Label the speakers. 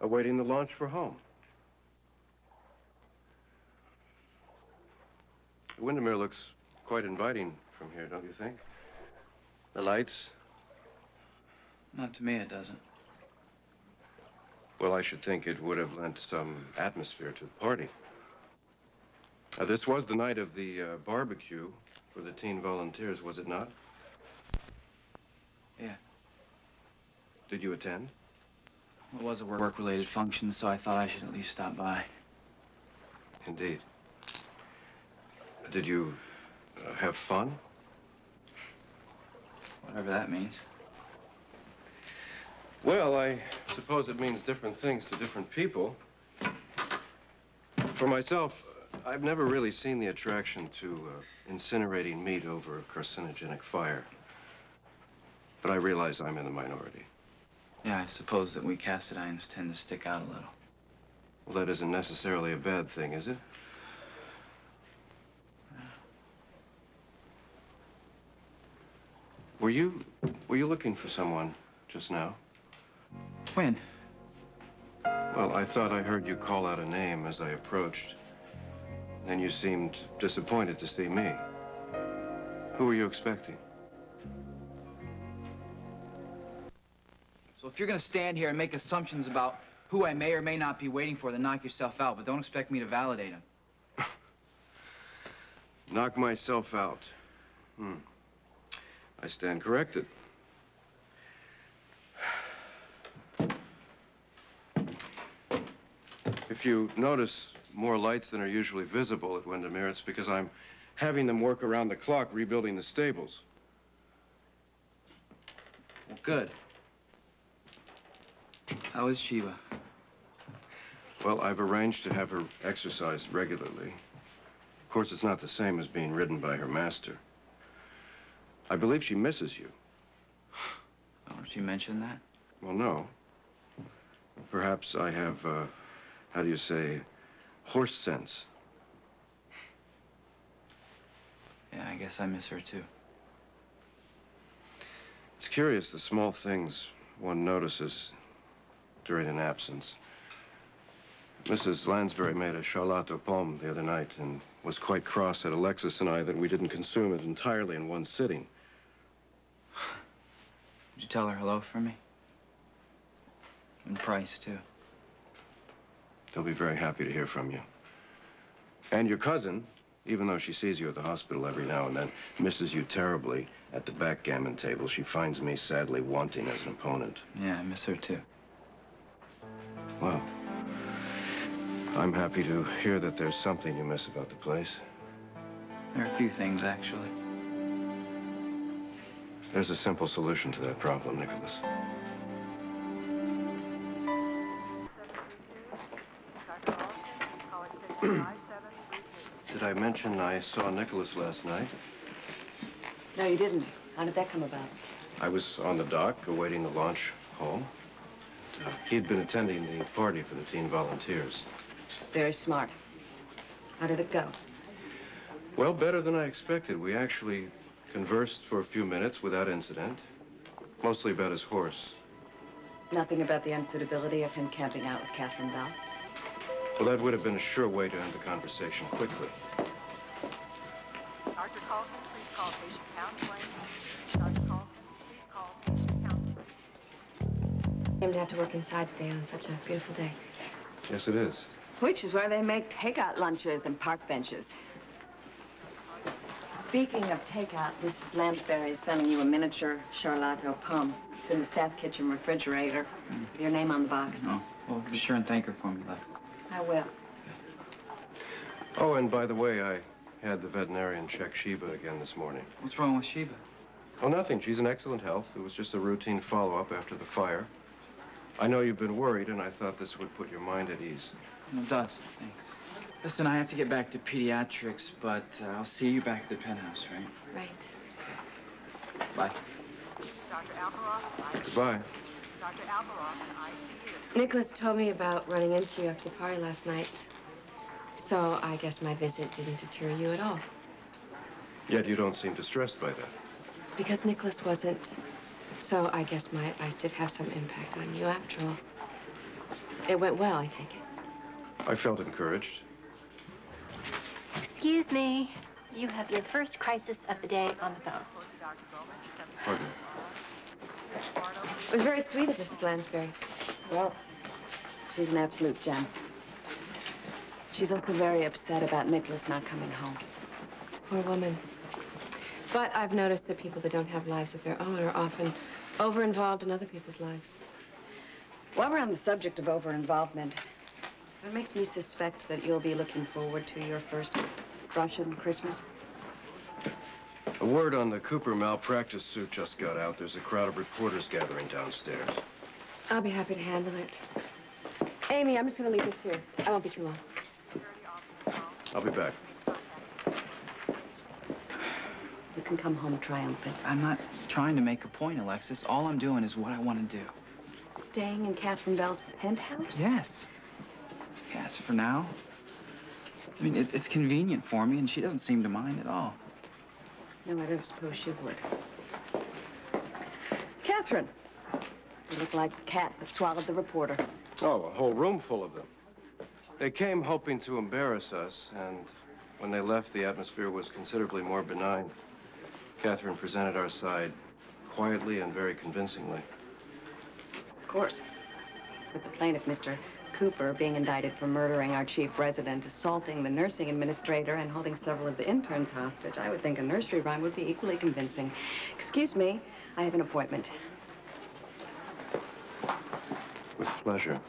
Speaker 1: awaiting the launch for home. The Windermere looks quite inviting from here, don't you think? The lights.
Speaker 2: Not to me, it doesn't.
Speaker 1: Well, I should think it would have lent some atmosphere to the party. This was the night of the barbecue for the teen volunteers, was it not?
Speaker 2: Yeah.
Speaker 1: Did you attend?
Speaker 2: It was a work-related function, so I thought I should at least stop by.
Speaker 1: Indeed. Did you have fun?
Speaker 2: Whatever that means.
Speaker 1: Well, I suppose it means different things to different people. For myself, I've never really seen the attraction to incinerating meat over a carcinogenic fire. But I realize I'm in the minority.
Speaker 2: Yeah, I suppose that we Cassidynes tend to stick out a little.
Speaker 1: Well, that isn't necessarily a bad thing, is it? Were you looking for someone just now?
Speaker 2: When?
Speaker 1: Well, I thought I heard you call out a name as I approached. Then you seemed disappointed to see me. Who were you expecting?
Speaker 2: So if you're gonna stand here and make assumptions about who I may or may not be waiting for, then knock yourself out, but don't expect me to validate them.
Speaker 1: Knock myself out. I stand corrected. If you notice more lights than are usually visible at Windermere, it's because I'm having them work around the clock rebuilding the stables.
Speaker 2: Well, good. How is Sheba?
Speaker 1: Well, I've arranged to have her exercise regularly. Of course, it's not the same as being ridden by her master. I believe she misses you.
Speaker 2: Oh, did you mention that?
Speaker 1: Well, no. Perhaps I have, how do you say, horse sense.
Speaker 2: Yeah, I guess I miss her, too.
Speaker 1: It's curious, the small things one notices during an absence. Mrs. Lansbury made a charlotte aux pommes the other night and was quite cross at Alexis and I that we didn't consume it entirely in one sitting.
Speaker 2: Did you tell her hello for me? And Price, too.
Speaker 1: They'll be very happy to hear from you. And your cousin, even though she sees you at the hospital every now and then, misses you terribly at the backgammon table. She finds me sadly wanting as an opponent.
Speaker 2: Yeah, I miss her, too.
Speaker 1: Well, I'm happy to hear that there's something you miss about the place.
Speaker 2: There are a few things, actually.
Speaker 1: There's a simple solution to that problem, Nicholas. Did I mention I saw Nicholas last night?
Speaker 3: No, you didn't. How did that come about?
Speaker 1: I was on the dock awaiting the launch home. He'd been attending the party for the teen volunteers.
Speaker 3: Very smart. How did it go?
Speaker 1: Well, better than I expected. We actually conversed for a few minutes without incident, mostly about his horse.
Speaker 3: Nothing about the unsuitability of him camping out with Catherine Bell?
Speaker 1: Well, that would have been a sure way to end the conversation quickly.
Speaker 4: Dr. Carlson, please call patient counseling. Dr. Carlson, please call patient counseling.
Speaker 5: Seem to have to work inside today on such a beautiful day.
Speaker 1: Yes, it is.
Speaker 3: Which is where they make takeout lunches and park benches. Speaking of takeout, Mrs. Lansbury is sending you a miniature charlotte aux pommes. It's in the staff kitchen refrigerator with your name on the box.
Speaker 2: Oh, well, be sure and thank her for me, Les.
Speaker 3: I will.
Speaker 1: Oh, and by the way, I had the veterinarian check Sheba again this morning.
Speaker 2: What's wrong with Sheba?
Speaker 1: Oh, nothing. She's in excellent health. It was just a routine follow-up after the fire. I know you've been worried, and I thought this would put your mind at ease.
Speaker 2: It does, thanks. Listen, I have to get back to pediatrics, but I'll see you back at the penthouse, right?
Speaker 5: Right.
Speaker 2: Bye.
Speaker 4: Dr. Alvaroff, ICU.
Speaker 1: Goodbye.
Speaker 4: Dr. Alvaroff, ICU.
Speaker 5: Nicholas told me about running into you after the party last night. So I guess my visit didn't deter you at all.
Speaker 1: Yet you don't seem distressed by that.
Speaker 5: Because Nicholas wasn't. So I guess my advice did have some impact on you after all. It went well, I take it.
Speaker 1: I felt encouraged.
Speaker 6: Excuse me. You have your first crisis of the day on the phone.
Speaker 1: Pardon me.
Speaker 5: It was very sweet of Mrs. Lansbury.
Speaker 3: Well, she's an absolute gem. She's also very upset about Nicholas not coming home.
Speaker 5: Poor woman. But I've noticed that people that don't have lives of their own are often over-involved in other people's lives.
Speaker 3: While we're on the subject of over-involvement, it makes me suspect that you'll be looking forward to your first Russian Christmas.
Speaker 1: A word on the Cooper malpractice suit just got out. There's a crowd of reporters gathering downstairs.
Speaker 5: I'll be happy to handle it. Amy, I'm just going to leave this here. I won't be too long.
Speaker 1: I'll be back.
Speaker 3: You can come home triumphant.
Speaker 2: I'm not trying to make a point, Alexis. All I'm doing is what I want to do.
Speaker 3: Staying in Catherine Bell's penthouse?
Speaker 2: Yes. Yes, for now. I mean, it's convenient for me, and she doesn't seem to mind at all.
Speaker 3: No, I don't suppose she would. Catherine, you look like the cat that swallowed the reporter.
Speaker 1: Oh, a whole room full of them. They came hoping to embarrass us, and when they left, the atmosphere was considerably more benign. Catherine presented our side quietly and very convincingly.
Speaker 3: Of course. With the plaintiff, Mr. Cooper, being indicted for murdering our chief resident, assaulting the nursing administrator, and holding several of the interns hostage, I would think a nursery rhyme would be equally convincing. Excuse me, I have an appointment.
Speaker 1: With pleasure.